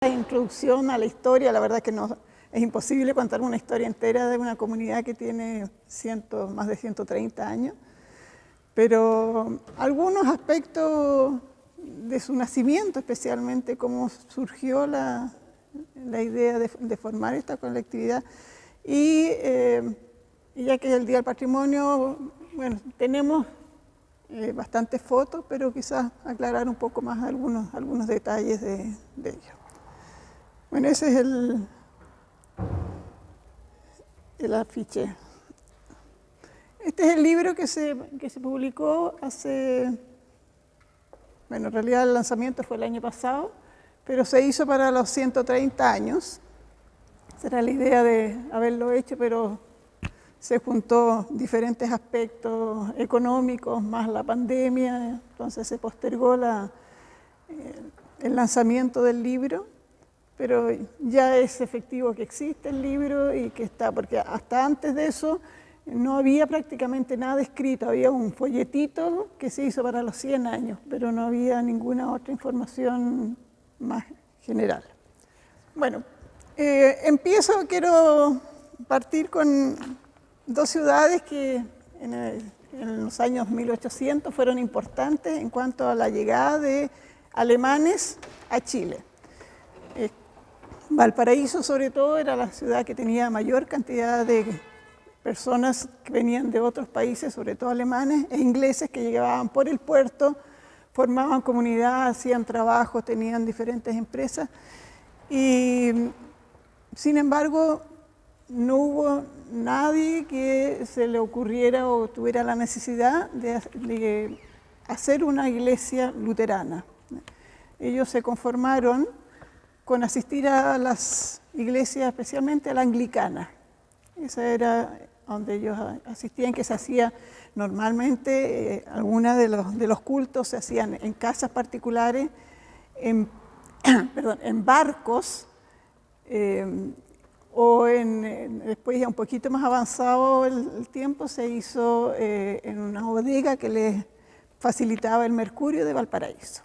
La introducción a la historia, la verdad que no es imposible contar una historia entera de una comunidad que tiene más de 130 años, pero algunos aspectos de su nacimiento, especialmente cómo surgió la idea de formar esta colectividad. Y ya que es el Día del Patrimonio, bueno, tenemos bastantes fotos, pero quizás aclarar un poco más algunos detalles de ello. Bueno, ese es el afiche. Este es el libro que se publicó hace, bueno, en realidad el lanzamiento fue el año pasado, pero se hizo para los 130 años. Esa era la idea de haberlo hecho, pero se juntó diferentes aspectos económicos, más la pandemia, entonces se postergó el lanzamiento del libro. Pero ya es efectivo que existe el libro y que está, porque hasta antes de eso no había prácticamente nada escrito, había un folletito que se hizo para los 100 años, pero no había ninguna otra información más general. Bueno, quiero partir con dos ciudades que en los años 1800 fueron importantes en cuanto a la llegada de alemanes a Chile. Valparaíso, sobre todo, era la ciudad que tenía mayor cantidad de personas que venían de otros países, sobre todo alemanes e ingleses, que llegaban por el puerto, formaban comunidad, hacían trabajo, tenían diferentes empresas. Y, sin embargo, no hubo nadie que se le ocurriera o tuviera la necesidad de hacer una iglesia luterana. Ellos se conformaron con asistir a las iglesias, especialmente a la anglicana. Esa era donde ellos asistían, que se hacía normalmente, algunos de los cultos se hacían en casas particulares, en barcos, después ya un poquito más avanzado el tiempo, se hizo en una bodega que les facilitaba el mercurio de Valparaíso.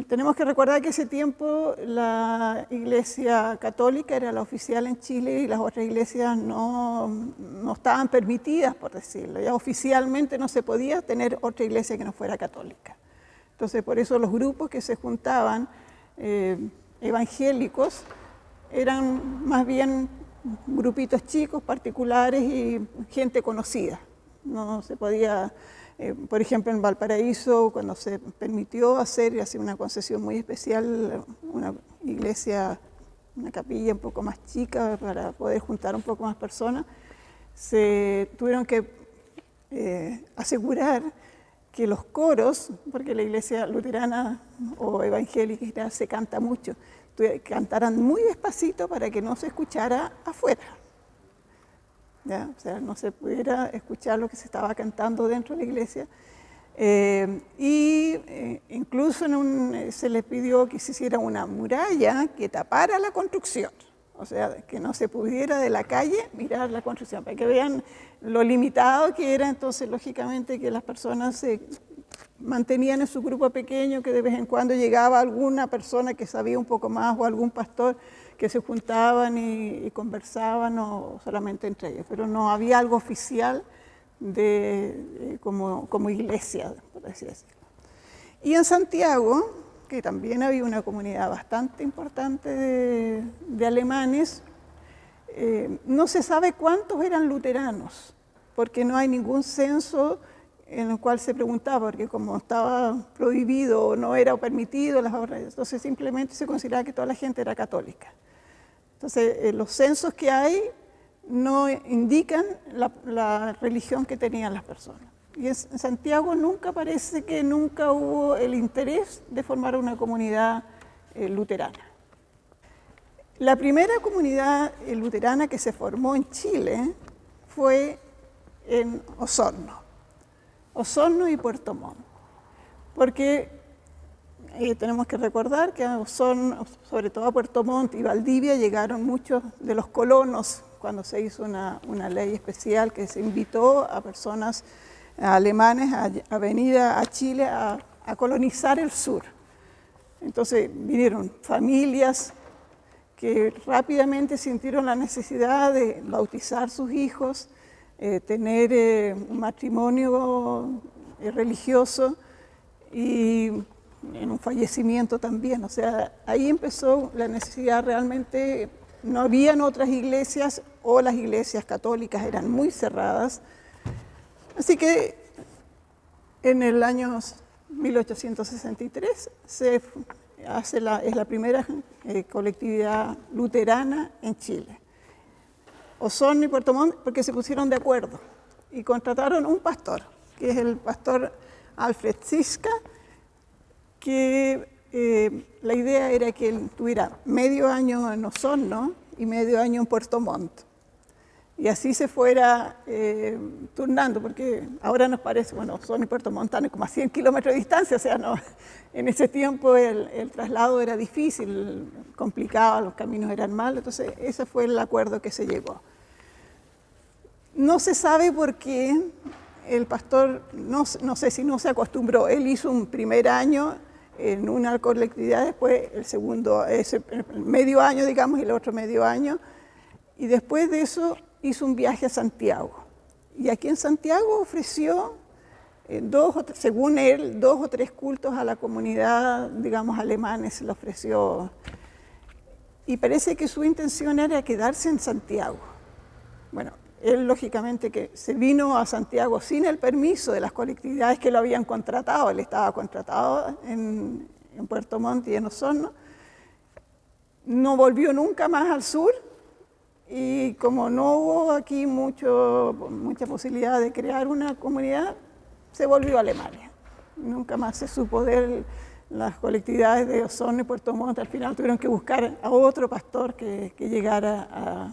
Tenemos que recordar que ese tiempo la Iglesia Católica era la oficial en Chile y las otras iglesias no estaban permitidas, por decirlo. Ya oficialmente no se podía tener otra iglesia que no fuera católica. Entonces, por eso los grupos que se juntaban evangélicos eran más bien grupitos chicos, particulares y gente conocida. No se podía... por ejemplo, en Valparaíso, cuando se permitió hacer una concesión muy especial, una iglesia, una capilla un poco más chica para poder juntar un poco más personas, se tuvieron que asegurar que los coros, porque la iglesia luterana o evangélica se canta mucho, cantaran muy despacito para que no se escuchara afuera. ¿Ya? O sea, no se pudiera escuchar lo que se estaba cantando dentro de la iglesia. Incluso se les pidió que se hiciera una muralla que tapara la construcción. O sea, que no se pudiera de la calle mirar la construcción, para que vean lo limitado que era. Entonces, lógicamente, que las personas se mantenían en su grupo pequeño, que de vez en cuando llegaba alguna persona que sabía un poco más o algún pastor, que se juntaban y conversaban, o solamente entre ellos, pero no había algo oficial como iglesia, por así decirlo. Y en Santiago, que también había una comunidad bastante importante de alemanes, no se sabe cuántos eran luteranos, porque no hay ningún censo en el cual se preguntaba, porque como estaba prohibido o no era permitido, entonces simplemente se consideraba que toda la gente era católica. Entonces, los censos que hay no indican la religión que tenían las personas. Y en Santiago parece que nunca hubo el interés de formar una comunidad luterana. La primera comunidad luterana que se formó en Chile fue en Osorno y Puerto Montt, porque tenemos que recordar que a Osorno, sobre todo a Puerto Montt y Valdivia, llegaron muchos de los colonos cuando se hizo una ley especial que se invitó a personas alemanes a venir a Chile a colonizar el sur. Entonces vinieron familias que rápidamente sintieron la necesidad de bautizar sus hijos, tener un matrimonio religioso y en un fallecimiento también. O sea, ahí empezó la necesidad realmente. No habían otras iglesias o las iglesias católicas eran muy cerradas. Así que en el año 1863 es la primera colectividad luterana en Chile. Osorno y Puerto Montt, porque se pusieron de acuerdo y contrataron un pastor, que es el pastor Alfred Ziska, que la idea era que él tuviera medio año en Osorno y medio año en Puerto Montt. Y así se fuera turnando, porque ahora nos parece, bueno, Osorno y Puerto Montt están como a 100 kilómetros de distancia, o sea, no, en ese tiempo el traslado era difícil, complicado, los caminos eran malos, entonces ese fue el acuerdo que se llegó. No se sabe por qué el pastor, no sé si no se acostumbró, él hizo un primer año en una colectividad, después el segundo, el medio año, digamos, y el otro medio año, y después de eso hizo un viaje a Santiago. Y aquí en Santiago ofreció, según él, 2 o 3 cultos a la comunidad, digamos, alemanes, le ofreció. Y parece que su intención era quedarse en Santiago. Bueno, él lógicamente que se vino a Santiago sin el permiso de las colectividades que lo habían contratado. Él estaba contratado en Puerto Montt y en Osorno. No volvió nunca más al sur y como no hubo aquí mucha posibilidad de crear una comunidad, se volvió a Alemania. Nunca más se supo de él. Las colectividades de Osorno y Puerto Montt al final tuvieron que buscar a otro pastor que llegara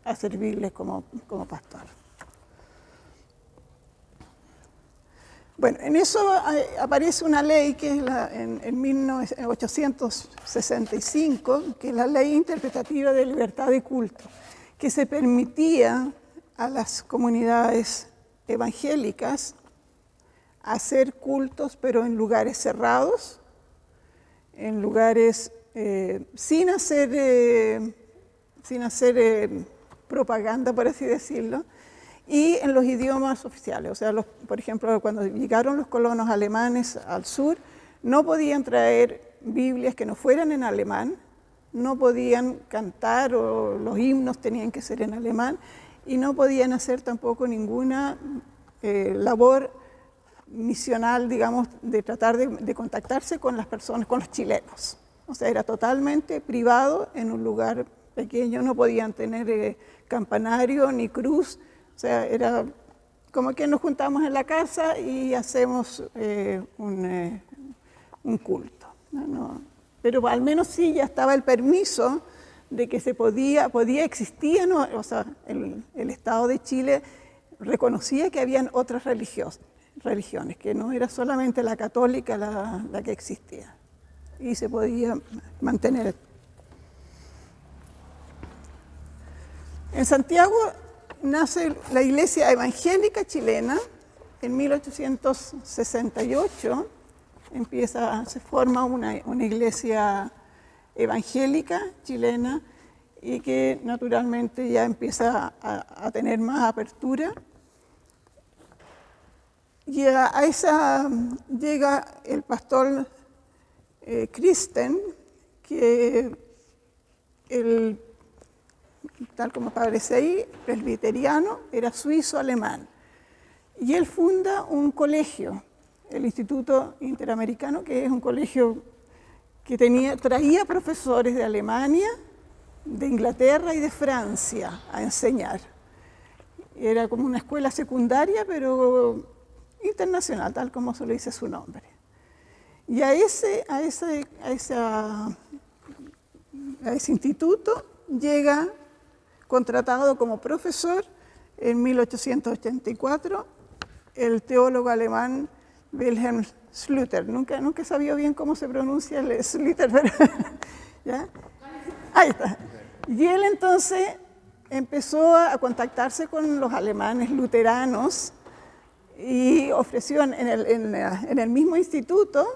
a servirles como pastor. Bueno, en eso aparece una ley que es en 1865, que es la Ley Interpretativa de Libertad de Culto, que se permitía a las comunidades evangélicas hacer cultos, pero en lugares cerrados, en lugares sin hacer propaganda, por así decirlo, y en los idiomas oficiales. O sea, por ejemplo, cuando llegaron los colonos alemanes al sur, no podían traer Biblias que no fueran en alemán, no podían cantar o los himnos tenían que ser en alemán y no podían hacer tampoco ninguna labor misional, digamos, de tratar de contactarse con las personas, con los chilenos. O sea, era totalmente privado en un lugar pequeño, no podían tener campanario ni cruz, o sea, era como que nos juntamos en la casa y hacemos un culto. ¿No? Pero al menos sí ya estaba el permiso de que existía, ¿no? O sea, el Estado de Chile reconocía que habían otras religiones, que no era solamente la católica la que existía, y se podía mantener. En Santiago nace la Iglesia Evangélica Chilena en 1868. Se forma una iglesia evangélica chilena y que naturalmente ya empieza a tener más apertura. Y a esa llega el pastor Christen, que tal como aparece ahí, presbiteriano, era suizo-alemán. Y él funda un colegio, el Instituto Interamericano, que es un colegio que traía profesores de Alemania, de Inglaterra y de Francia a enseñar. Era como una escuela secundaria, pero internacional, tal como se lo dice su nombre. Y a ese instituto llega contratado como profesor en 1884 el teólogo alemán Wilhelm Schlüter. Nunca he sabido bien cómo se pronuncia el Schlüter, pero ¿ya? Ahí está. Y él entonces empezó a contactarse con los alemanes luteranos y ofreció en el mismo instituto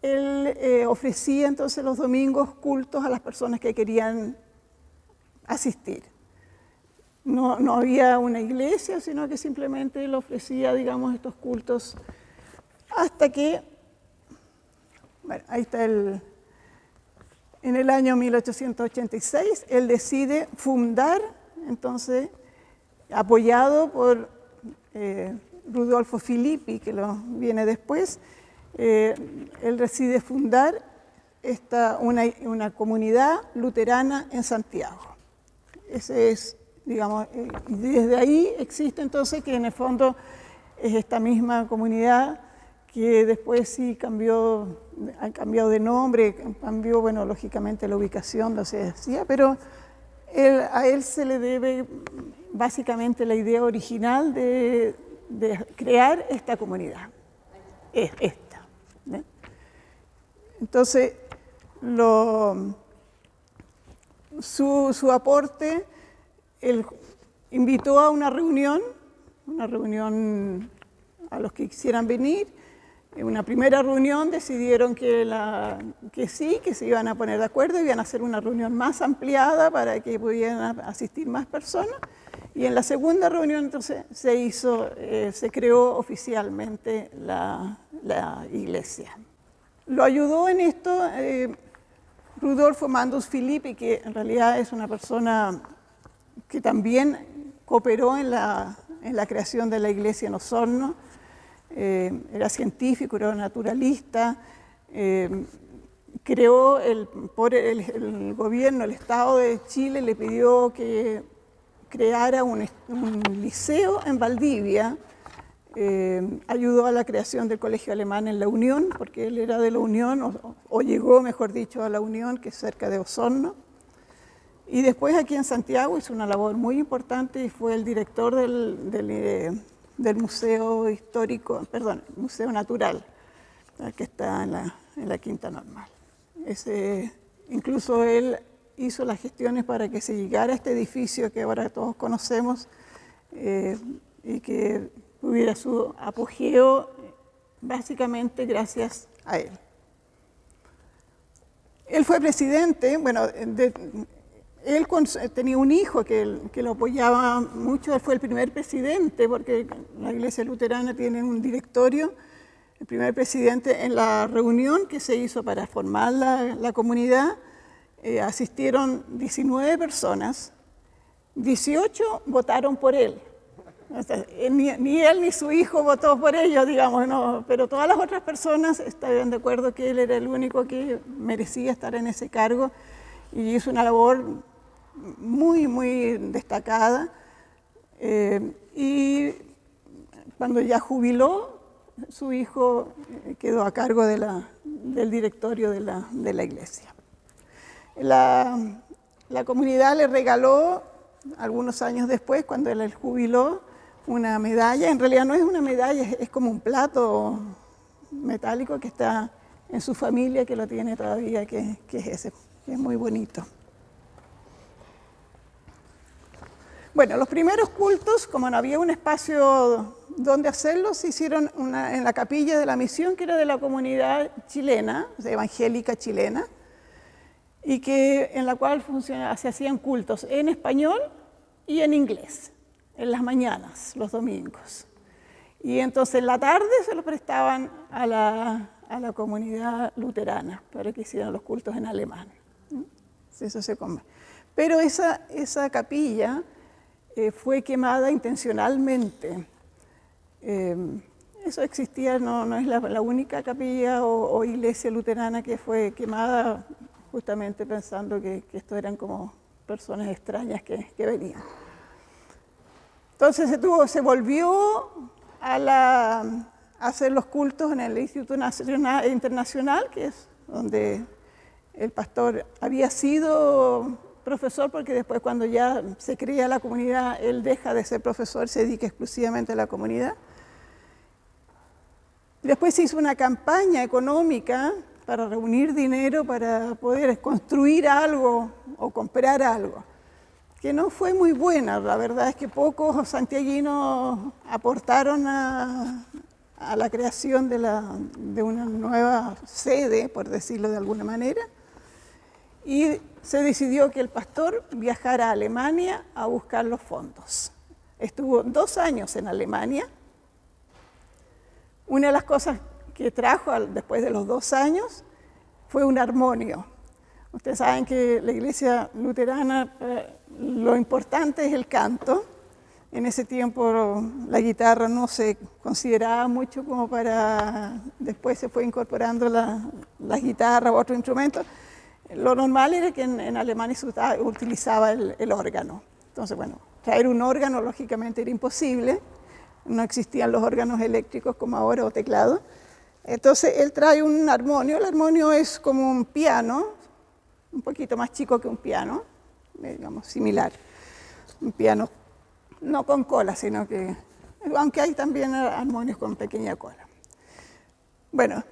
él ofrecía entonces los domingos cultos a las personas que querían asistir. No había una iglesia, sino que simplemente él ofrecía, digamos, estos cultos hasta que, bueno, ahí está en el año 1886, él decide fundar, entonces, apoyado por Rudolfo Filippi, que viene después, él decide fundar una comunidad luterana en Santiago. Ese es, digamos, y desde ahí existe entonces que en el fondo es esta misma comunidad que después sí ha cambiado de nombre, cambió, bueno, lógicamente la ubicación, no se decía, pero a él se le debe básicamente la idea original de crear esta comunidad, es esta. ¿Bien? Entonces, su aporte, él invitó a una reunión a los que quisieran venir. En una primera reunión decidieron que sí, que se iban a poner de acuerdo, iban a hacer una reunión más ampliada para que pudieran asistir más personas. Y en la segunda reunión entonces se creó oficialmente la iglesia. Lo ayudó en esto Rudolfo Mandus Filippi, que en realidad es una persona que también cooperó en la creación de la iglesia en Osorno. Era científico, era naturalista, creó por el gobierno, el Estado de Chile le pidió que creara un liceo en Valdivia, ayudó a la creación del Colegio Alemán en La Unión, porque él era de La Unión, o llegó, mejor dicho, a La Unión, que es cerca de Osorno. Y después aquí en Santiago hizo una labor muy importante y fue el director del Museo Histórico, perdón, Museo Natural, que está en la Quinta Normal. Incluso él hizo las gestiones para que se llegara a este edificio que ahora todos conocemos y que tuviera su apogeo básicamente gracias a él. Él fue presidente, bueno, él tenía un hijo que lo apoyaba mucho, él fue el primer presidente, porque la Iglesia Luterana tiene un directorio, el primer presidente en la reunión que se hizo para formar la comunidad, asistieron 19 personas, 18 votaron por él. O sea, ni él ni su hijo votó por ellos, digamos, no, pero todas las otras personas estaban de acuerdo que él era el único que merecía estar en ese cargo y hizo una labor muy, muy destacada. Y cuando ya jubiló, su hijo quedó a cargo del directorio de la iglesia. La comunidad le regaló, algunos años después, cuando él jubiló, una medalla. En realidad no es una medalla, es como un plato metálico que está en su familia, que lo tiene todavía, que es ese, que es muy bonito. Bueno, los primeros cultos, como no había un espacio donde hacerlos, se hicieron en la capilla de la misión, que era de la comunidad chilena, o sea, evangélica chilena, y en la cual se hacían cultos en español y en inglés, en las mañanas, los domingos. Y entonces en la tarde se lo prestaban a la comunidad luterana para que hicieran los cultos en alemán. Eso se come. Pero esa capilla fue quemada intencionalmente. Eso existía, no es la única capilla o iglesia luterana que fue quemada justamente pensando que esto eran como personas extrañas que venían. Entonces se volvió a hacer los cultos en el Instituto Internacional, que es donde el pastor había sido profesor, porque después cuando ya se crea la comunidad, él deja de ser profesor, se dedica exclusivamente a la comunidad. Después se hizo una campaña económica para reunir dinero para poder construir algo o comprar algo, que no fue muy buena. La verdad es que pocos santiaguinos aportaron a a la creación de una nueva sede, por decirlo de alguna manera, y se decidió que el pastor viajara a Alemania a buscar los fondos. Estuvo 2 años en Alemania. Una de las cosas que trajo después de los 2 años fue un armonio. Ustedes saben que la iglesia luterana, lo importante es el canto. En ese tiempo la guitarra no se consideraba mucho como para... Después se fue incorporando la guitarra u otros instrumentos. Lo normal era que en Alemania se utilizaba el órgano. Entonces, bueno, traer un órgano lógicamente era imposible. No existían los órganos eléctricos como ahora o teclados. Entonces él trae un armonio. El armonio es como un piano, un poquito más chico que un piano, digamos, similar. Un piano no con cola, sino que... Aunque hay también armonios con pequeña cola. Bueno,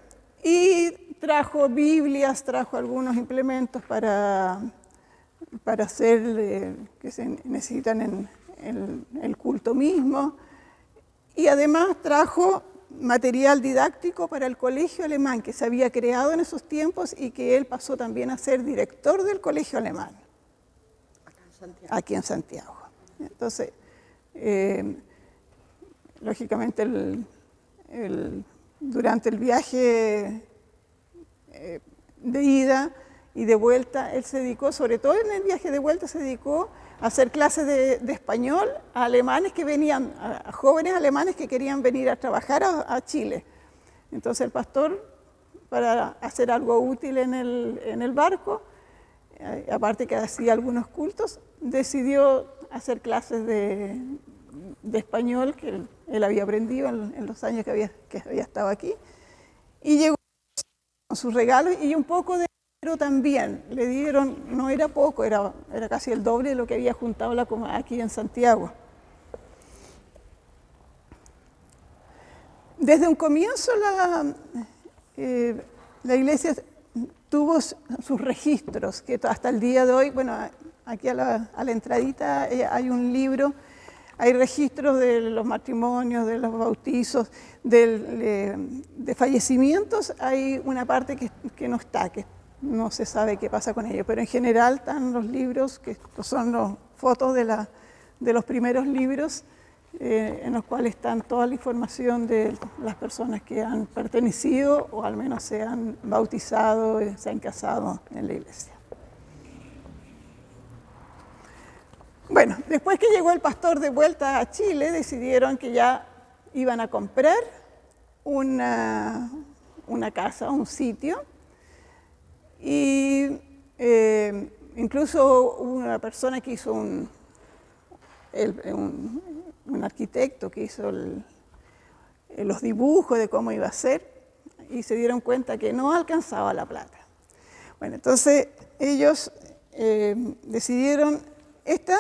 y trajo Biblias, trajo algunos implementos para hacer que se necesitan en el culto mismo. Y además trajo material didáctico para el colegio alemán que se había creado en esos tiempos y que él pasó también a ser director del colegio alemán. Aquí en Santiago. Entonces, lógicamente durante el viaje de ida y de vuelta, él se dedicó, sobre todo en el viaje de vuelta, se dedicó a hacer clases de español a alemanes que venían, a jóvenes alemanes que querían venir a trabajar a Chile. Entonces el pastor, para hacer algo útil en el barco, aparte que hacía algunos cultos, decidió hacer clases de español que él había aprendido en los años que había estado aquí. Y llegó con sus regalos y un poco de dinero también. Le dieron, no era poco, era casi el doble de lo que había juntado aquí en Santiago. Desde un comienzo la iglesia tuvo sus registros, que hasta el día de hoy, bueno, aquí a la entradita hay un libro, hay registros de los matrimonios, de los bautizos, de fallecimientos. Hay una parte que no está, que no se sabe qué pasa con ellos, pero en general están los libros, que son las fotos de los primeros libros, en los cuales están toda la información de las personas que han pertenecido o al menos se han bautizado, se han casado en la iglesia. Bueno, después que llegó el pastor de vuelta a Chile, decidieron que ya iban a comprar una casa, un sitio, y incluso hubo una persona que hizo un arquitecto que hizo los dibujos de cómo iba a ser, y se dieron cuenta que no alcanzaba la plata. Bueno, entonces ellos decidieron, este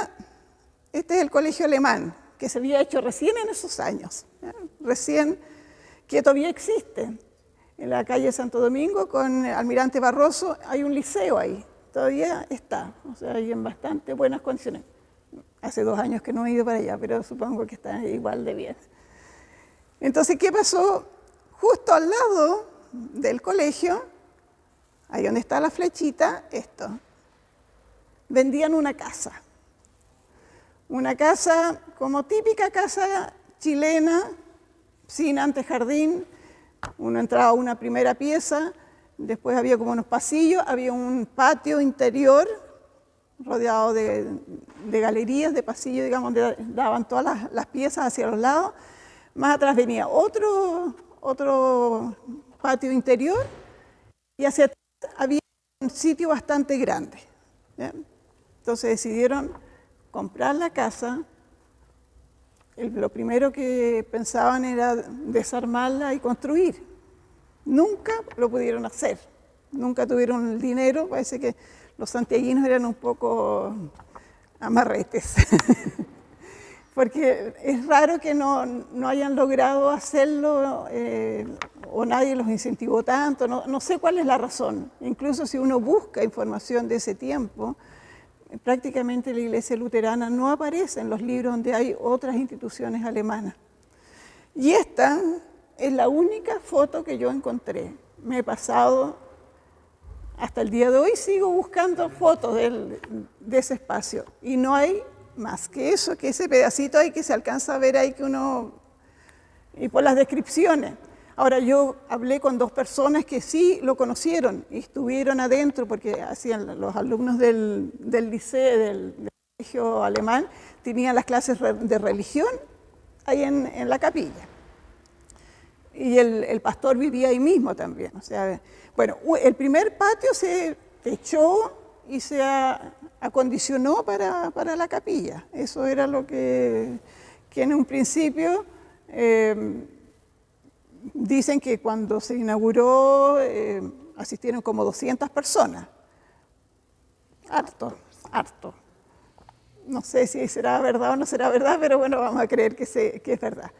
es el colegio alemán, que se había hecho recién en esos años, recién, que todavía existe. En la calle Santo Domingo, con Almirante Barroso, hay un liceo ahí, todavía está, o sea, hay en bastante buenas condiciones. Hace 2 años que no he ido para allá, pero supongo que está igual de bien. Entonces, ¿qué pasó? Justo al lado del colegio, ahí donde está la flechita, vendían una casa. Una casa como típica casa chilena, sin antejardín. Uno entraba a una primera pieza, después había como unos pasillos, había un patio interior rodeado de galerías, de pasillos, digamos, donde daban todas las piezas hacia los lados. Más atrás venía otro patio interior y hacia atrás había un sitio bastante grande. ¿Bien? Entonces decidieron comprar la casa. Lo primero que pensaban era desarmarla y construir. Nunca lo pudieron hacer, nunca tuvieron el dinero. Parece que los santiaguinos eran un poco amarretes, porque es raro que no hayan logrado hacerlo o nadie los incentivó tanto, no sé cuál es la razón. Incluso si uno busca información de ese tiempo, prácticamente la iglesia luterana no aparece en los libros donde hay otras instituciones alemanas. Y esta es la única foto que yo encontré. Me he pasado, hasta el día de hoy sigo buscando fotos de ese espacio y no hay más que eso, que ese pedacito ahí que se alcanza a ver ahí que uno, y por las descripciones. Ahora yo hablé con 2 personas que sí lo conocieron y estuvieron adentro porque hacían los alumnos del liceo, del colegio alemán, tenían las clases de religión ahí en la capilla. Y el pastor vivía ahí mismo también. O sea, bueno, el primer patio se techó y se acondicionó para la capilla. Eso era lo que en un principio dicen que cuando se inauguró asistieron como 200 personas. Harto. No sé si será verdad o no será verdad, pero bueno, vamos a creer que es verdad.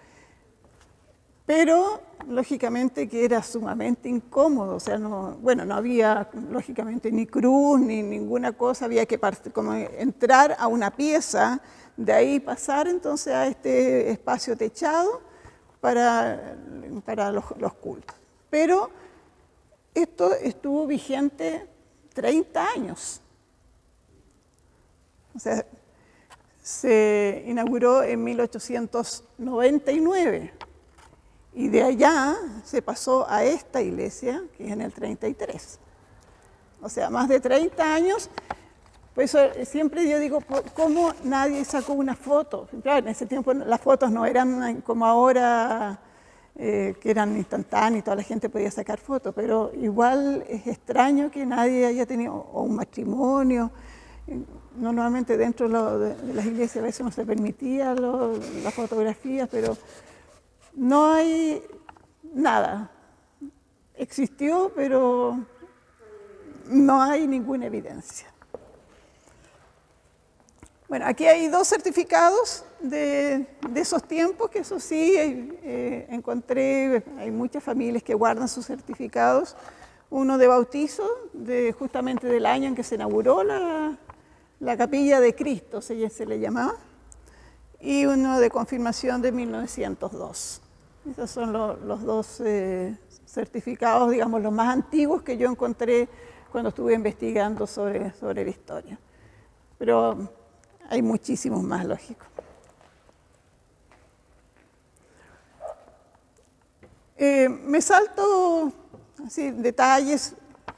Pero, lógicamente, que era sumamente incómodo, o sea, no había, lógicamente, ni cruz, ni ninguna cosa, había que como entrar a una pieza, de ahí pasar entonces a este espacio techado para los cultos. Pero esto estuvo vigente 30 años. O sea, se inauguró en 1899 y de allá se pasó a esta iglesia, que es en el 33. O sea, más de 30 años. Por eso siempre yo digo, ¿cómo nadie sacó una foto? Claro, en ese tiempo las fotos no eran como ahora, que eran instantáneas y toda la gente podía sacar fotos, pero igual es extraño que nadie haya tenido o un matrimonio. Normalmente dentro de las iglesias a veces no se permitía las fotografías, pero no hay nada. Existió, pero no hay ninguna evidencia. Bueno, aquí hay 2 certificados de esos tiempos, que eso sí, encontré, hay muchas familias que guardan sus certificados. Uno de bautizo, justamente del año en que se inauguró la Capilla de Cristo, se le llamaba, y uno de confirmación de 1902. Esos son los 2 certificados, digamos, los más antiguos que yo encontré cuando estuve investigando sobre la historia. Pero hay muchísimos más, lógico. Me salto así, detalles,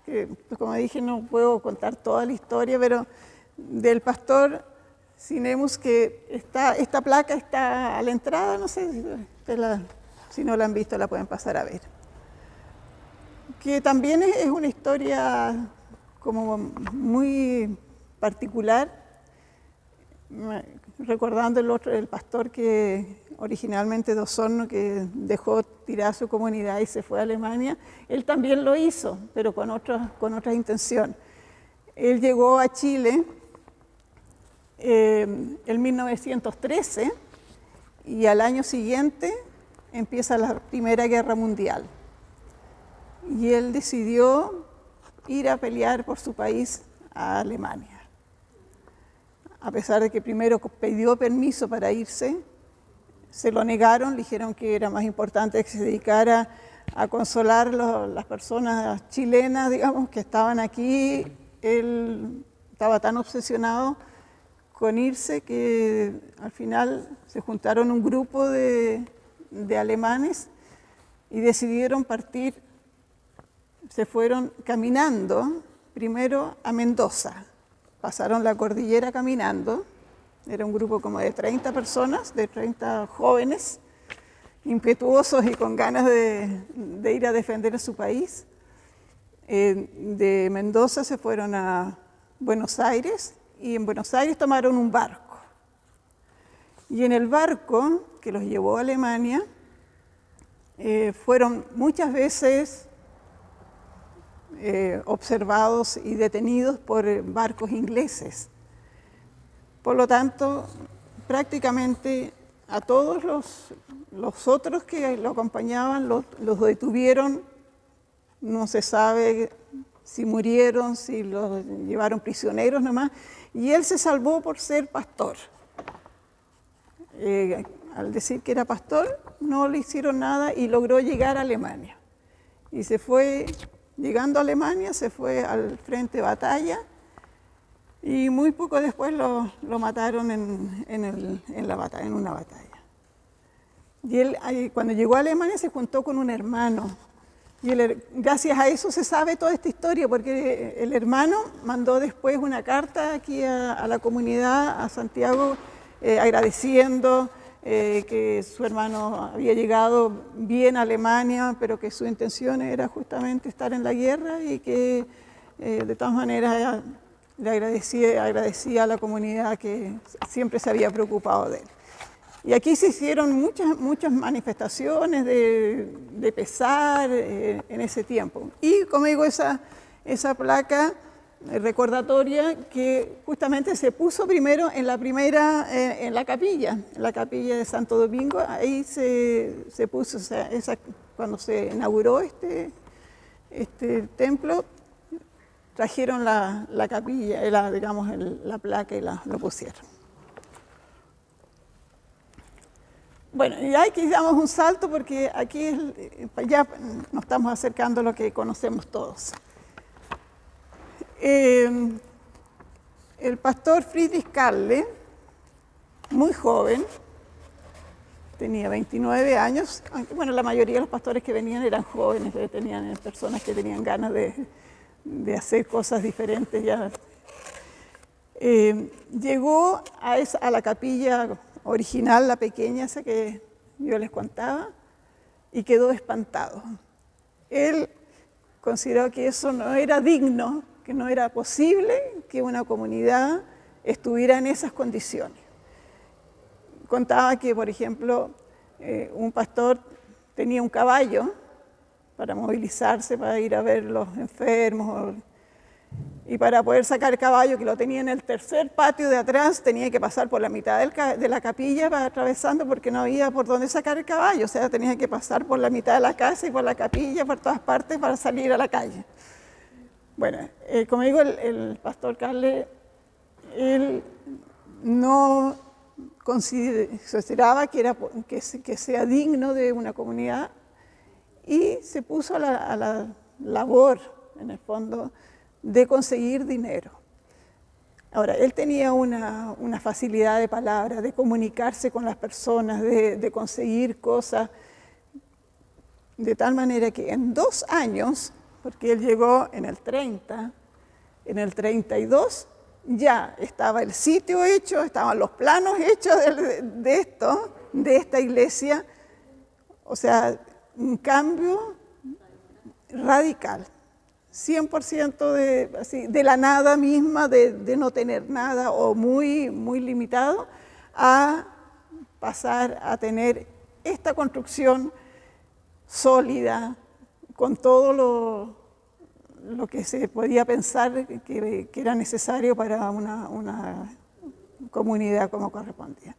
que pues, como dije no puedo contar toda la historia, pero del pastor Sinemus, que esta placa está a la entrada, no sé si no la han visto la pueden pasar a ver. Que también es una historia como muy particular, recordando el pastor que originalmente de Osorno, que dejó tirar su comunidad y se fue a Alemania. Él también lo hizo, pero con otra intención. Él llegó a Chile en 1913 y al año siguiente empieza la Primera Guerra Mundial. Y él decidió ir a pelear por su país a Alemania. A pesar de que primero pidió permiso para irse, se lo negaron, le dijeron que era más importante que se dedicara a consolar las personas chilenas, digamos, que estaban aquí. Él estaba tan obsesionado con irse que al final se juntaron un grupo de alemanes y decidieron partir. Se fueron caminando primero a Mendoza. Pasaron la cordillera caminando, era un grupo como de 30 personas, de 30 jóvenes, impetuosos y con ganas de ir a defender a su país. De Mendoza se fueron a Buenos Aires y en Buenos Aires tomaron un barco. Y en el barco que los llevó a Alemania fueron muchas veces observados y detenidos por barcos ingleses. Por lo tanto, prácticamente a todos los otros que lo acompañaban los detuvieron. No se sabe si murieron, si los llevaron prisioneros nomás. Y él se salvó por ser pastor. al decir que era pastor, no le hicieron nada y logró llegar a Alemania. Y se fue, llegando a Alemania, se fue al frente de batalla y muy poco después lo mataron en una batalla. Y él, cuando llegó a Alemania, se juntó con un hermano. Y gracias a eso se sabe toda esta historia, porque el hermano mandó después una carta aquí a la comunidad, a Santiago, agradeciendo que su hermano había llegado bien a Alemania, pero que su intención era justamente estar en la guerra y que de todas maneras le agradecía a la comunidad que siempre se había preocupado de él. Y aquí se hicieron muchas manifestaciones de pesar en ese tiempo. Y como digo, esa placa recordatoria que justamente se puso primero en la capilla de Santo Domingo. Ahí se puso, cuando se inauguró este templo, trajeron la capilla, digamos, la placa y lo pusieron. Bueno, y aquí damos un salto porque aquí ya nos estamos acercando a lo que conocemos todos. El pastor Friedrich Carle, muy joven, tenía 29 años, aunque bueno, la mayoría de los pastores que venían eran jóvenes, tenían personas que tenían ganas de hacer cosas diferentes ya. Llegó a la capilla original, la pequeña, esa que yo les contaba, y quedó espantado. Él consideró que eso no era digno, que no era posible que una comunidad estuviera en esas condiciones. Contaba que, por ejemplo, un pastor tenía un caballo para movilizarse, para ir a ver los enfermos, y para poder sacar el caballo, que lo tenía en el tercer patio de atrás, tenía que pasar por la mitad de la capilla para atravesando, porque no había por dónde sacar el caballo. O sea, tenía que pasar por la mitad de la casa y por la capilla, por todas partes, para salir a la calle. Bueno, como digo, el pastor Carle, él no consideraba que sea digno de una comunidad y se puso a la labor, en el fondo, de conseguir dinero. Ahora, él tenía una facilidad de palabra, de comunicarse con las personas, de conseguir cosas, de tal manera que en 2 años, porque él llegó en el 30, en el 32, ya estaba el sitio hecho, estaban los planos hechos de esta iglesia, o sea, un cambio radical. 100% de la nada misma, de no tener nada o muy, muy limitado, a pasar a tener esta construcción sólida, con todo lo que se podía pensar que era necesario para una comunidad como correspondía.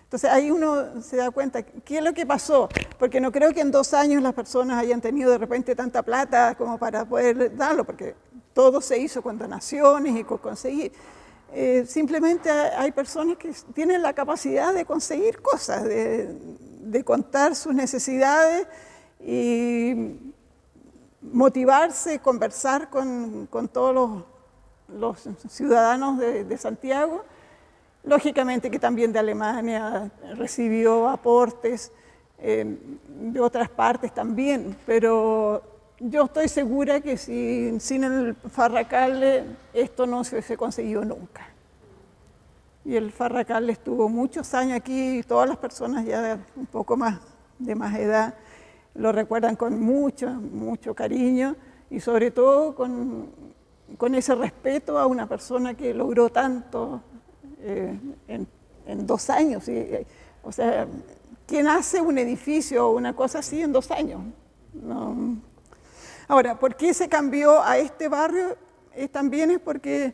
Entonces ahí uno se da cuenta, ¿qué es lo que pasó? Porque no creo que en 2 años las personas hayan tenido de repente tanta plata como para poder darlo, porque todo se hizo con donaciones y con conseguir. Simplemente hay personas que tienen la capacidad de conseguir cosas, de contar sus necesidades y motivarse, conversar con todos los ciudadanos de Santiago. Lógicamente que también de Alemania recibió aportes, de otras partes también, pero yo estoy segura que sin el Farra-Carle esto no se hubiese conseguido nunca. Y el Farra-Carle estuvo muchos años aquí y todas las personas ya un poco de más edad lo recuerdan con mucho cariño y sobre todo con ese respeto a una persona que logró tanto en 2 años. O sea, ¿quién hace un edificio o una cosa así en 2 años? No. Ahora, ¿por qué se cambió a este barrio? También es porque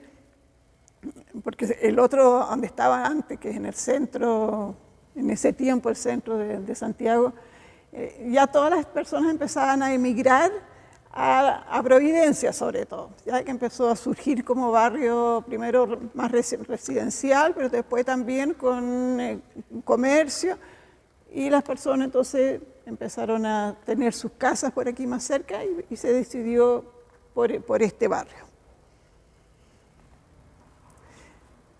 el otro donde estaba antes, que es en el centro, en ese tiempo el centro de Santiago, ya todas las personas empezaban a emigrar a Providencia, sobre todo, ya que empezó a surgir como barrio primero más residencial, pero después también con comercio, y las personas entonces empezaron a tener sus casas por aquí más cerca y se decidió por este barrio.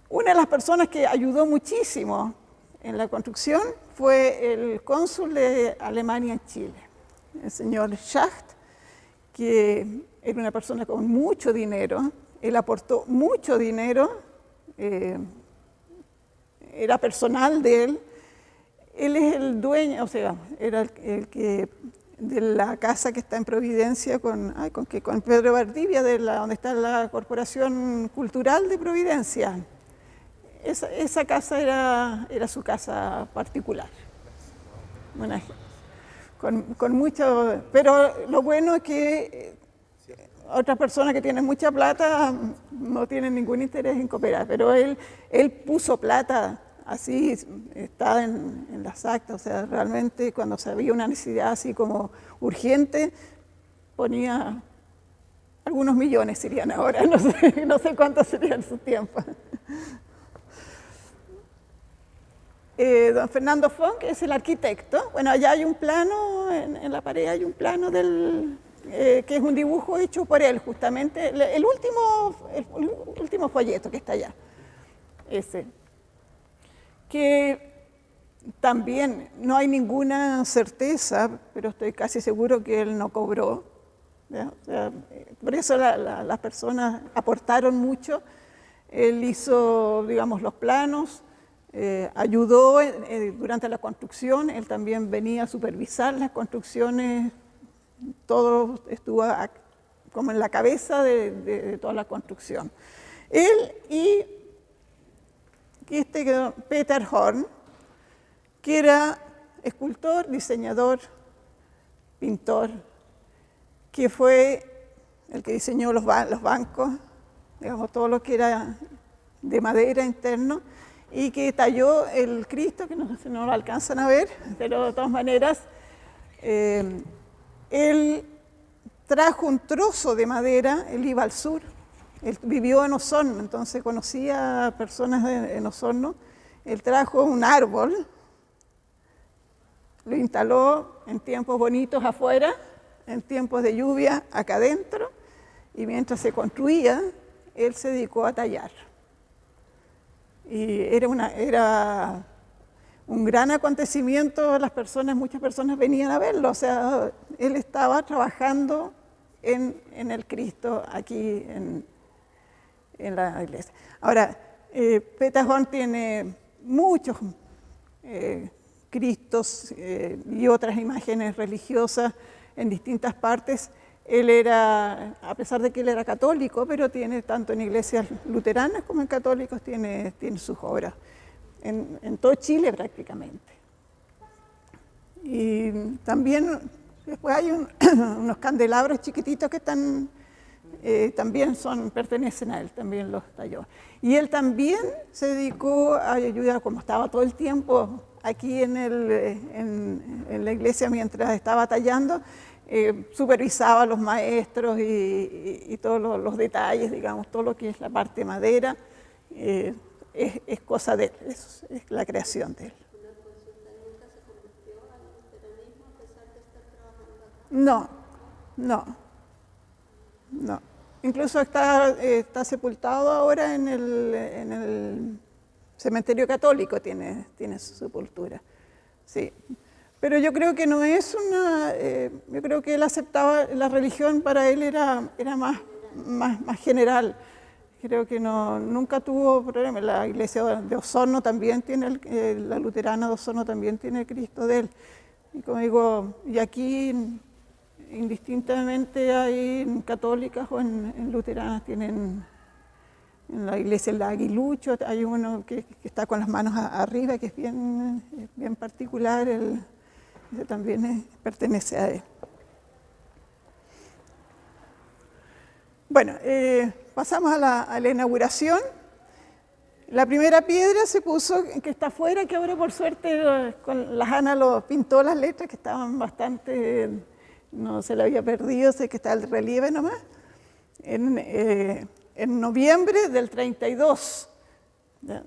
Una de las personas que ayudó muchísimo en la construcción fue el cónsul de Alemania en Chile, el señor Schacht, que era una persona con mucho dinero. Él aportó mucho dinero, era personal de él. Él es el dueño, o sea, era el que de la casa que está en Providencia con Pedro Valdivia, donde está la Corporación Cultural de Providencia. Esa casa era su casa particular. Con mucho, pero lo bueno es que otras personas que tienen mucha plata no tienen ningún interés en cooperar, pero él puso plata así, está en las actas, o sea, realmente cuando se había una necesidad así como urgente, ponía algunos millones serían ahora, no sé cuántos serían en su tiempo. Don Fernando Funk es el arquitecto. Bueno, allá hay un plano, en la pared hay un plano que es un dibujo hecho por él, justamente, el último folleto que está allá, ese. Que también no hay ninguna certeza, pero estoy casi seguro que él no cobró. ¿Ya? O sea, por eso las personas aportaron mucho. Él hizo, digamos, los planos, ayudó durante la construcción, él también venía a supervisar las construcciones, todo estuvo como en la cabeza de toda la construcción. Él y Peter Horn, que era escultor, diseñador, pintor, que fue el que diseñó los bancos, digamos, todo lo que era de madera interno, y que talló el Cristo, que no lo alcanzan a ver, pero de todas maneras, él trajo un trozo de madera, él iba al sur, él vivió en Osorno, entonces conocía a personas en Osorno, él trajo un árbol, lo instaló en tiempos bonitos afuera, en tiempos de lluvia acá adentro, y mientras se construía, él se dedicó a tallar. Y era un gran acontecimiento, muchas personas venían a verlo, o sea, él estaba trabajando en el Cristo aquí en la iglesia. Ahora, Peter Horn tiene muchos Cristos y otras imágenes religiosas en distintas partes. Él era, a pesar de que él era católico, pero tiene tanto en iglesias luteranas como en católicos, tiene sus obras, en todo Chile prácticamente. Y también después hay unos candelabros chiquititos que están, también pertenecen a él, también los talló. Y él también se dedicó a ayudar, como estaba todo el tiempo aquí en la iglesia mientras estaba tallando, supervisaba a los maestros y todos los detalles, digamos, todo lo que es la parte madera, es cosa de él, es la creación de él. Una consulta, ¿nunca se convirtió al luteranismo a pesar de estar trabajando acá? No. Incluso está sepultado ahora en el cementerio católico, tiene su sepultura, sí. Pero yo creo que no es yo creo que él aceptaba, la religión para él era más general. Creo que nunca tuvo problema. La iglesia de Osorno también tiene, la luterana de Osorno también tiene el Cristo de él. Y como digo, y aquí indistintamente hay católicas o en luteranas, tienen en la iglesia el aguilucho, hay uno que está con las manos arriba, que es bien particular, ese también pertenece a él. Bueno, pasamos a la inauguración. La primera piedra se puso, que está afuera, que ahora por suerte con las Ana lo pintó las letras, que estaban bastante, no se le había perdido, sé que está el relieve nomás, en noviembre del 32. ¿Ya?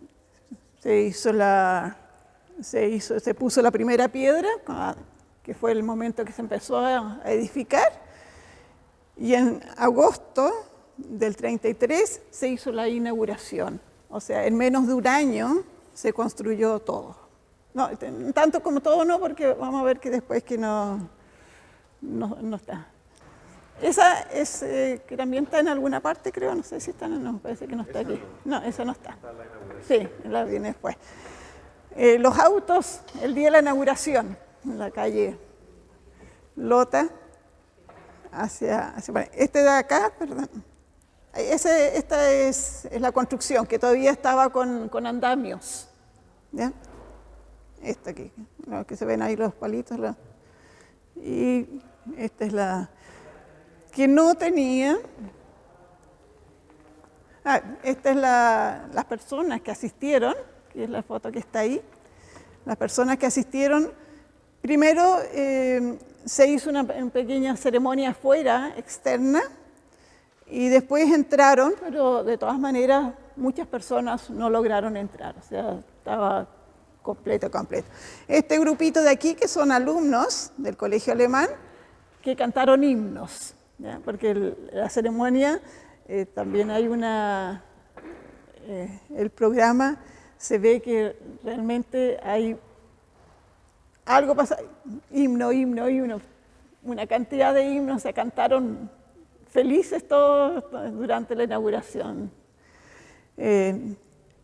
Se hizo la se puso la primera piedra, que fue el momento que se empezó a edificar, y en agosto del 33 se hizo la inauguración. O sea, en menos de un año se construyó todo. No, tanto como todo no, porque vamos a ver que después que no está. Esa es que también está en alguna parte, creo, no sé si está, no, parece que no está aquí. No, esa no está. Sí, la viene después. Los autos, el día de la inauguración, en la calle Lota, hacia este de acá, perdón. Esta es la construcción, que todavía estaba con andamios. ¿Ya? Esta aquí, lo que se ven ahí los palitos. Y esta es la que no tenía. Esta es las personas que asistieron, que es la foto que está ahí. Las personas que asistieron, primero se hizo una pequeña ceremonia afuera, externa, y después entraron, pero de todas maneras muchas personas no lograron entrar, o sea, estaba completo. Este grupito de aquí, que son alumnos del colegio alemán, que cantaron himnos, ¿ya? Porque la ceremonia también hay el programa, se ve que realmente hay algo pasa, himno, una cantidad de himnos, se cantaron felices todos durante la inauguración.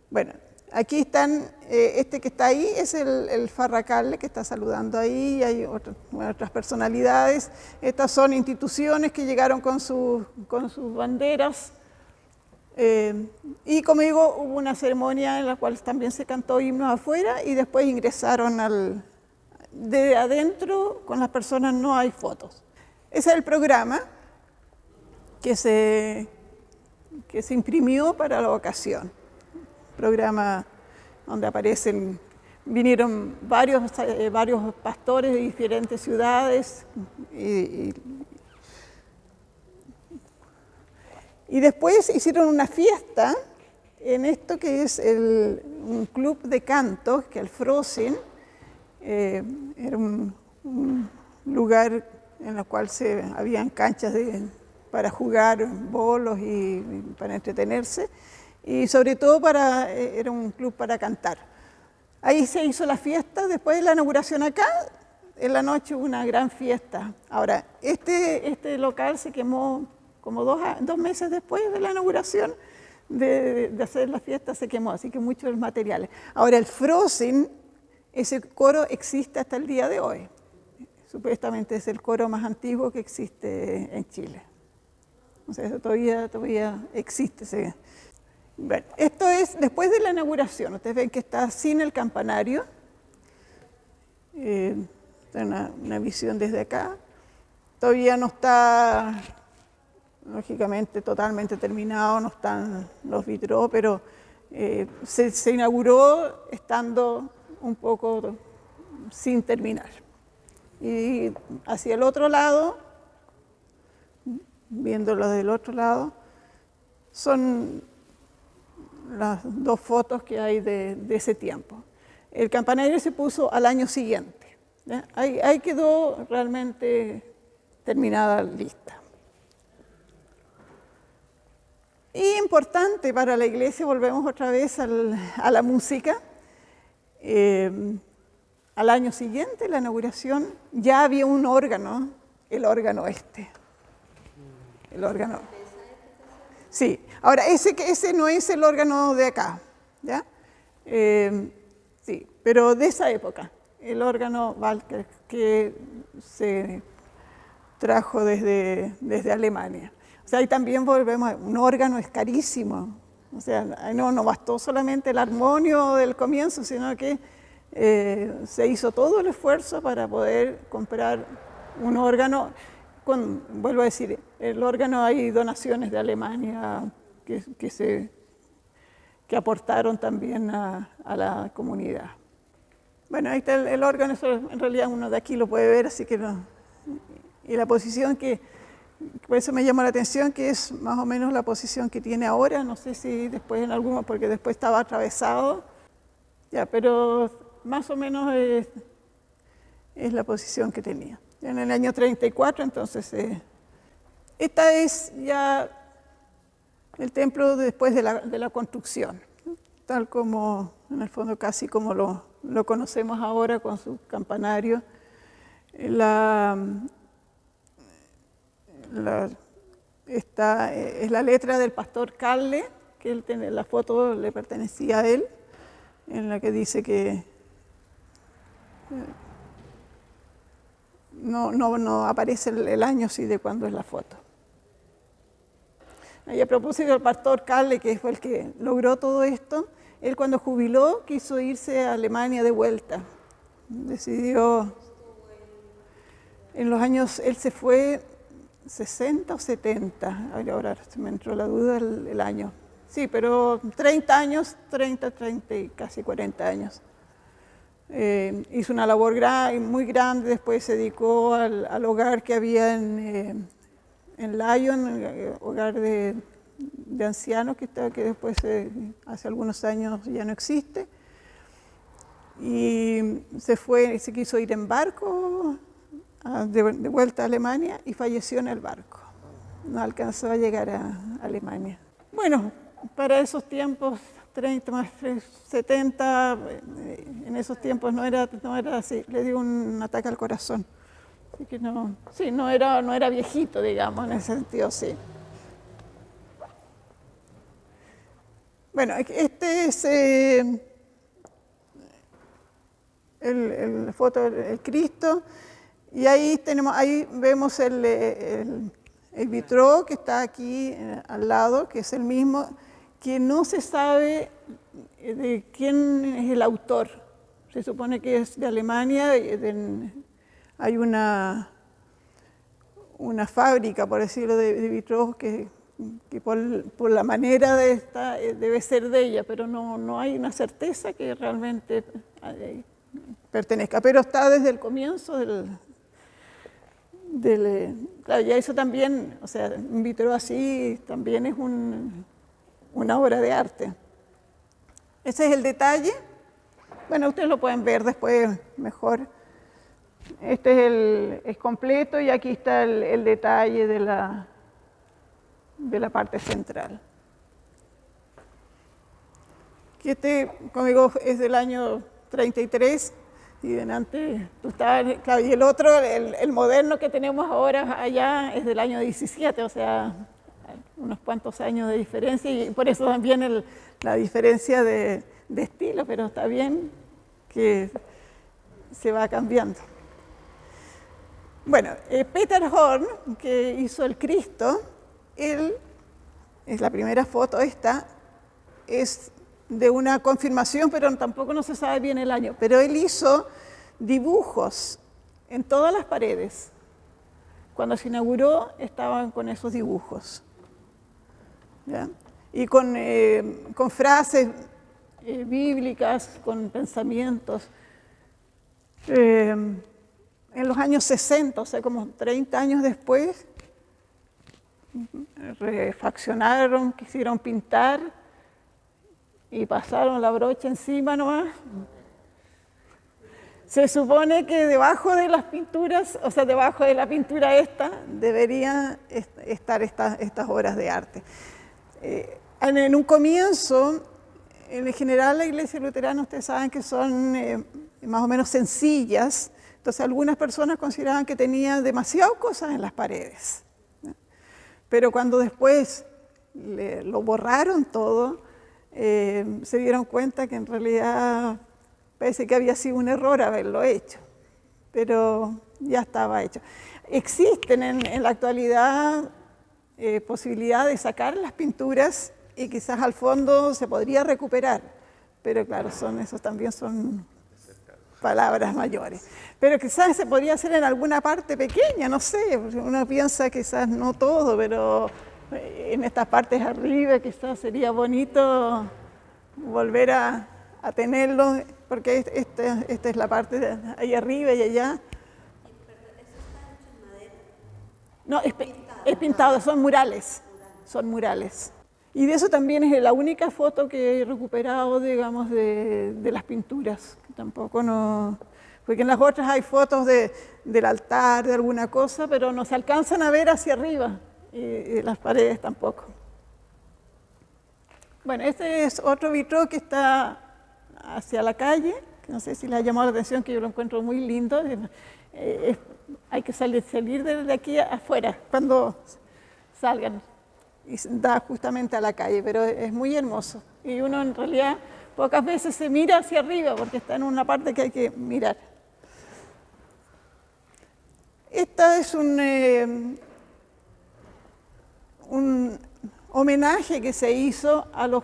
Bueno, aquí están, este que está ahí es el Farracal que está saludando ahí, y hay otras personalidades. Estas son instituciones que llegaron con sus banderas. Y como digo, hubo una ceremonia en la cual también se cantó himnos afuera y después ingresaron de adentro, con las personas no hay fotos. Ese es el programa que se imprimió para la ocasión. Programa donde vinieron varios pastores de diferentes ciudades y después hicieron una fiesta en esto que es un club de canto, que el Frosin, era un lugar en el cual habían canchas para jugar bolos y para entretenerse, y sobre todo era un club para cantar. Ahí se hizo la fiesta, después de la inauguración acá, en la noche hubo una gran fiesta. Ahora, este local se quemó como 2 meses después de la inauguración de hacer la fiesta, se quemó, así que muchos de los materiales. Ahora, el Frosin, ese coro existe hasta el día de hoy. Supuestamente es el coro más antiguo que existe en Chile. O sea, eso todavía existe. Bueno, esto es después de la inauguración. Ustedes ven que está sin el campanario. Está una visión desde acá. Todavía no está, lógicamente, totalmente terminado, no están los vitrós, pero se inauguró estando un poco sin terminar. Y hacia el otro lado, viéndolo del otro lado, son las 2 fotos que hay de ese tiempo. El campanario se puso al año siguiente, ¿ya? Ahí quedó realmente terminada, lista. Y importante para la iglesia, volvemos otra vez a la música. Al año siguiente, la inauguración, ya había un órgano, el órgano El órgano. Sí, ahora ese no es el órgano de acá, ¿ya? Sí, pero de esa época, el órgano Walker que se trajo desde Alemania. O sea, ahí también volvemos, un órgano es carísimo. O sea, no bastó solamente el armonio del comienzo, sino que se hizo todo el esfuerzo para poder comprar un órgano. Vuelvo a decir, el órgano, hay donaciones de Alemania que aportaron también a la comunidad. Bueno, ahí está el órgano, eso en realidad uno de aquí lo puede ver, así que no. Y la posición por eso me llamó la atención, que es más o menos la posición que tiene ahora, no sé si después porque después estaba atravesado, ya, pero más o menos es la posición que tenía. En el año 34, entonces, esta es ya el templo después de la construcción, ¿no? Tal como, en el fondo, casi como lo conocemos ahora con su campanario. Es la letra del pastor Carle, que él tiene, la foto le pertenecía a él, en la que dice que no aparece el año sí de cuándo es la foto. Y a propósito del pastor Carle, que fue el que logró todo esto, él cuando jubiló quiso irse a Alemania de vuelta. Decidió, en los años, él se fue 60 o 70, ahora se me entró la duda el año. Sí, pero 30 años, 30 y casi 40 años. Hizo una labor muy grande, después se dedicó al hogar que había en Lyon, el hogar de ancianos que después hace algunos años ya no existe. Y se quiso ir en barco de vuelta a Alemania y falleció en el barco. No alcanzó a llegar a Alemania. Bueno, para esos tiempos, 30 más 70, en esos tiempos no era así, le dio un ataque al corazón. Así que no era viejito, digamos, en ese sentido, sí. Bueno, este es la foto del Cristo, y ahí vemos el vitró que está aquí al lado, que es el mismo, que no se sabe de quién es el autor. Se supone que es de Alemania. Hay una fábrica, por decirlo, de vitrós que por la manera de esta debe ser de ella, pero no hay una certeza que realmente pertenezca. Pero está desde el comienzo claro, ya eso también, o sea, un vitró así también es una obra de arte. Ese es el detalle. Bueno, ustedes lo pueden ver después mejor. Este es completo y aquí está el detalle de la parte central. Que como digo, es del año 33 y delante claro, y el otro, el moderno que tenemos ahora allá es del año 17, o sea, unos cuantos años de diferencia, y por eso también la diferencia de estilo, pero está bien que se va cambiando. Bueno, Peter Horn, que hizo el Cristo, él, es la primera foto esta, es de una confirmación, pero tampoco no se sabe bien el año, pero él hizo dibujos en todas las paredes. Cuando se inauguró estaban con esos dibujos, ¿ya? Y con frases bíblicas, con pensamientos. En los años 60, o sea, como 30 años después, refaccionaron, quisieron pintar y pasaron la brocha encima nomás. Se supone que debajo de las pinturas, o sea, debajo de la pintura esta, deberían estar estas obras de arte. En un comienzo, en general la Iglesia Luterana, ustedes saben que son más o menos sencillas, entonces algunas personas consideraban que tenía demasiadas cosas en las paredes. Pero cuando después lo borraron todo, se dieron cuenta que en realidad parece que había sido un error haberlo hecho, pero ya estaba hecho. Existen en la actualidad posibilidad de sacar las pinturas y quizás al fondo se podría recuperar, pero claro, esos también son palabras mayores. Pero quizás se podría hacer en alguna parte pequeña, no sé, uno piensa quizás no todo, pero en estas partes arriba quizás sería bonito volver a tenerlo, porque esta es la parte de ahí arriba y allá. ¿Eso está hecho en madera? No, es pintado, son murales. Y de eso también es la única foto que he recuperado, digamos, de las pinturas. Tampoco no... Porque en las otras hay fotos del altar, de alguna cosa, pero no se alcanzan a ver hacia arriba, y las paredes tampoco. Bueno, este es otro vitrón que está hacia la calle, que no sé si les ha llamado la atención, que yo lo encuentro muy lindo. Hay que salir de aquí afuera cuando salgan, y da justamente a la calle, pero es muy hermoso. Y uno en realidad pocas veces se mira hacia arriba porque está en una parte que hay que mirar. Esta es un homenaje que se hizo a los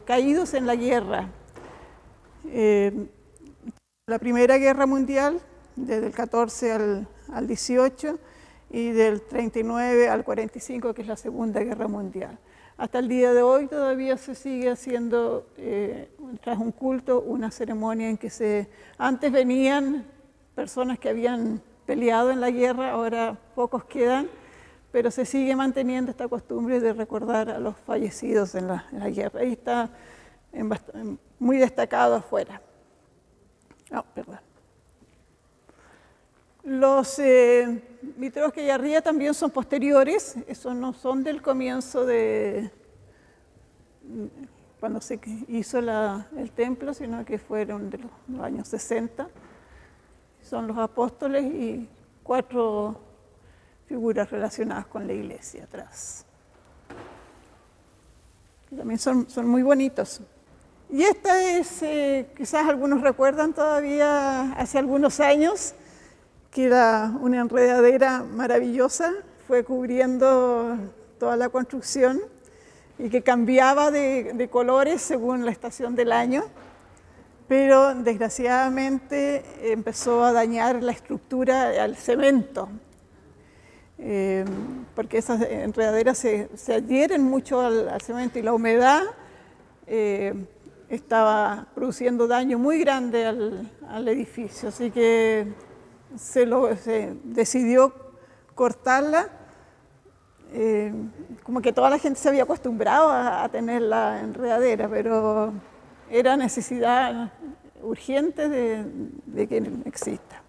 caídos en la guerra. La Primera Guerra Mundial, desde el 14 al 18, y del 39 al 45, que es la Segunda Guerra Mundial. Hasta el día de hoy todavía se sigue haciendo, tras un culto, una ceremonia en que antes venían personas que habían peleado en la guerra, ahora pocos quedan, pero se sigue manteniendo esta costumbre de recordar a los fallecidos en la guerra. Ahí está muy destacado afuera. Perdón. Los vitros que hay arriba también son posteriores, esos no son del comienzo de cuando se hizo el templo, sino que fueron de los años 60. Son los apóstoles y 4 figuras relacionadas con la iglesia atrás. Y también son muy bonitos. Y esta es, quizás algunos recuerdan todavía, hace algunos años, que era una enredadera maravillosa, fue cubriendo toda la construcción y que cambiaba de colores según la estación del año, pero desgraciadamente empezó a dañar la estructura al cemento, porque esas enredaderas se adhieren mucho al cemento y la humedad estaba produciendo daño muy grande al edificio, así que se decidió cortarla, como que toda la gente se había acostumbrado a tener la enredadera, pero era necesidad urgente de que exista.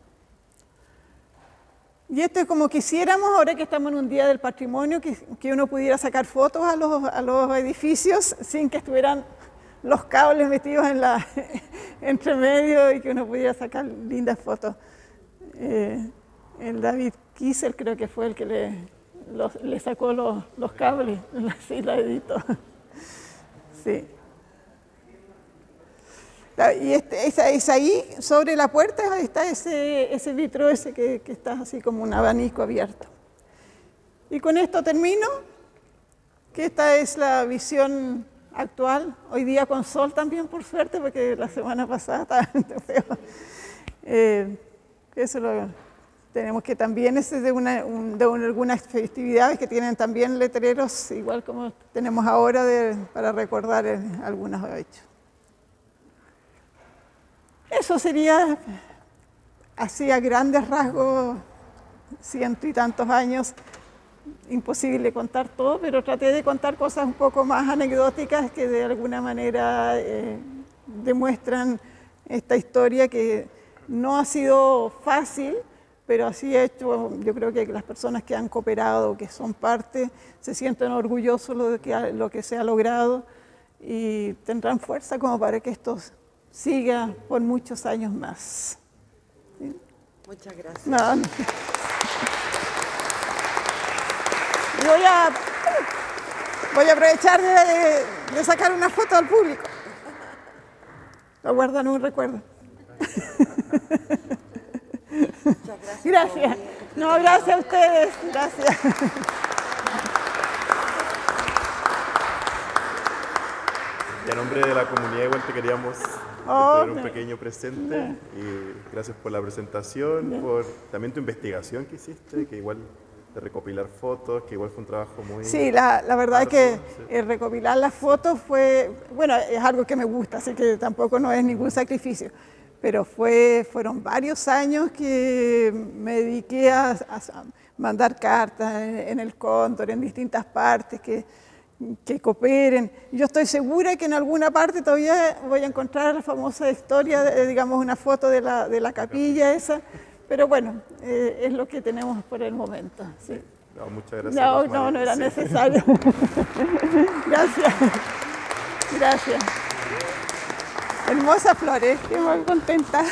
Y esto es como quisiéramos, ahora que estamos en un día del patrimonio, que uno pudiera sacar fotos a los edificios sin que estuvieran los cables metidos entre medio y que uno pudiera sacar lindas fotos. El David Kiesel creo que fue el que le sacó los cables, así la editó. Sí. Y es ahí, sobre la puerta, está ese vitro ese que está así como un abanico abierto. Y con esto termino, que esta es la visión actual, hoy día con sol también, por suerte, porque la semana pasada estaba feo. Eso tenemos que también es de algunas festividades que tienen también letreros, igual como tenemos ahora para recordar algunos hechos. Eso sería, así a grandes rasgos, 100 y tantos años, imposible contar todo, pero traté de contar cosas un poco más anecdóticas que de alguna manera demuestran esta historia que no ha sido fácil, pero así ha hecho, yo creo que las personas que han cooperado, que son parte, se sienten orgullosos de lo que se ha logrado y tendrán fuerza como para que esto siga por muchos años más. ¿Sí? Muchas gracias. No. Voy a aprovechar de sacar una foto al público. Lo guardan un recuerdo. Muchas gracias. Gracias. No, gracias a ustedes. Gracias. Y a nombre de la comunidad igual te queríamos tener un pequeño presente y gracias por la presentación, por también tu investigación que hiciste, que igual de recopilar fotos, que igual fue un trabajo muy... Sí, la verdad es que recopilar las fotos fue, bueno, es algo que me gusta, así que tampoco no es ningún sacrificio, pero fueron varios años que me dediqué a mandar cartas en el Cóndor, en distintas partes, que que cooperen. Yo estoy segura que en alguna parte todavía voy a encontrar la famosa historia, digamos, una foto de la capilla esa, pero bueno, es lo que tenemos por el momento. Sí. No, muchas gracias. No era necesario. Gracias. Gracias. Hermosas flores, estoy muy contenta.